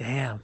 Damn.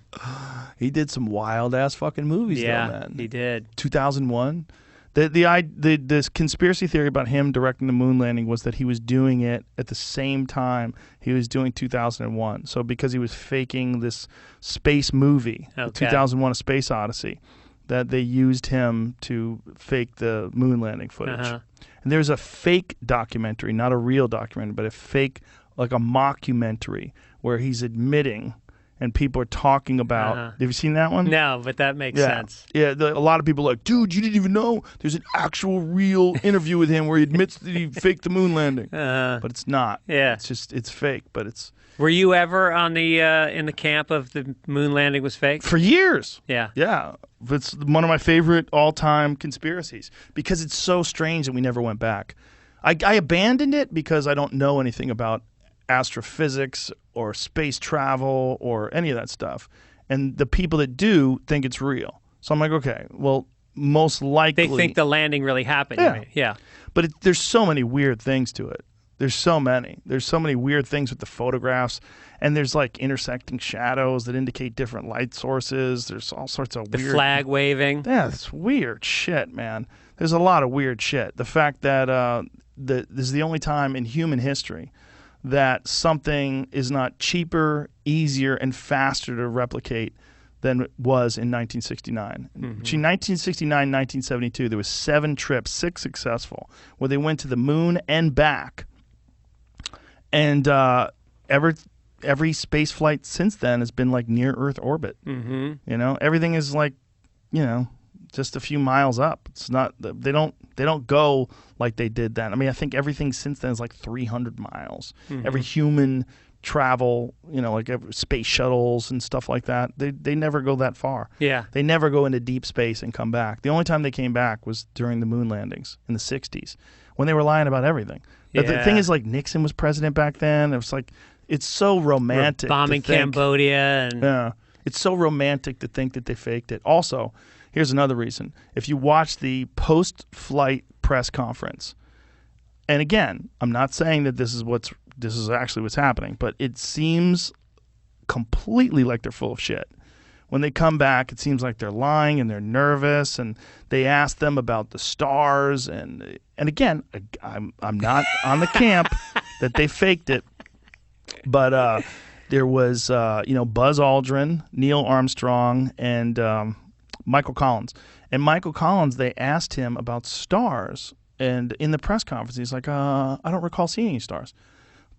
He did some wild ass fucking movies, though, man. He did. 2001. This conspiracy theory about him directing the moon landing was that he was doing it at the same time he was doing 2001. So because he was faking this space movie, 2001: A Space Odyssey, that they used him to fake the moon landing footage. And there's a fake documentary, not a real documentary, but a fake, like a mockumentary, where he's admitting and people are talking about. Have you seen that one? No, but that makes sense. Yeah, a lot of people are like, dude, you didn't even know there's an actual real interview with him where he admits that he faked the moon landing. But it's not. Yeah. It's fake, but it's... Were you ever on the in the camp of the moon landing was fake? For years. Yeah. Yeah. It's one of my favorite all-time conspiracies because it's so strange that we never went back. I abandoned it because I don't know anything about astrophysics or space travel or any of that stuff. And the people that do think it's real. So I'm like, okay, well, most likely... They think the landing really happened. Yeah. Right? Yeah. But there's so many weird things to it. There's so many. There's so many weird things with the photographs. And there's like intersecting shadows that indicate different light sources. There's all sorts of weird... The flag waving. Yeah, it's weird shit, man. There's a lot of weird shit. The fact that this is the only time in human history that something is not cheaper, easier, and faster to replicate than it was in 1969. Between 1969 and 1972, there was 7 trips, 6 successful, where they went to the moon and back. And every space flight since then has been like near Earth orbit. You know, everything is like, you know, just a few miles up. It's not, they don't go like they did then. I mean, I think everything since then is like 300 miles. Every human travel, you know, like space shuttles and stuff like that, they never go that far. Yeah. They never go into deep space and come back. The only time they came back was during the moon landings in the 60s when they were lying about everything. But the thing is, like, Nixon was president back then. It was like, it's so romantic. Bombing Cambodia. And yeah. It's so romantic to think that they faked it. Also, here's another reason. If you watch the post-flight press conference, and again, I'm not saying that this is actually what's happening, but it seems completely like they're full of shit. When they come back, it seems like they're lying and they're nervous, and they ask them about the stars, and again, I'm not on the camp that they faked it, but there was Buzz Aldrin, Neil Armstrong, and Michael Collins. And Michael Collins, they asked him about stars, and in the press conference, he's like, I don't recall seeing any stars.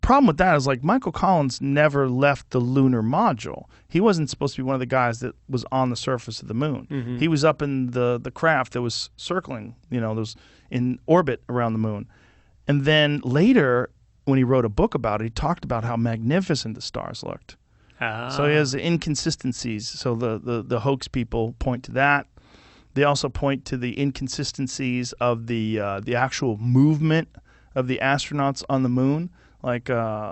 Problem with that is, like, Michael Collins never left the lunar module. He wasn't supposed to be one of the guys that was on the surface of the moon. He was up in the craft that was circling, you know, those in orbit around the moon. And then later, when he wrote a book about it, he talked about how magnificent the stars looked. So he has inconsistencies. So the hoax people point to that. They also point to the inconsistencies of the actual movement of the astronauts on the moon. Like,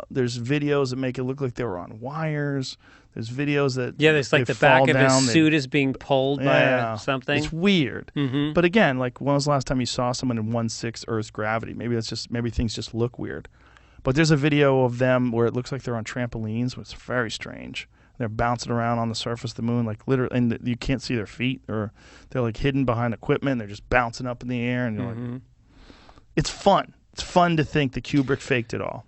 there's videos that make it look like they were on wires. There's videos that there's like the back of his suit is being pulled by something. It's weird. But again, like, when was the last time you saw someone in 1/6 Earth's gravity? Maybe things just look weird. But there's a video of them where it looks like they're on trampolines, which is very strange. They're bouncing around on the surface of the moon, like literally, and you can't see their feet, or they're like hidden behind equipment. And they're just bouncing up in the air, and you're like, it's fun. It's fun to think that Kubrick faked it all.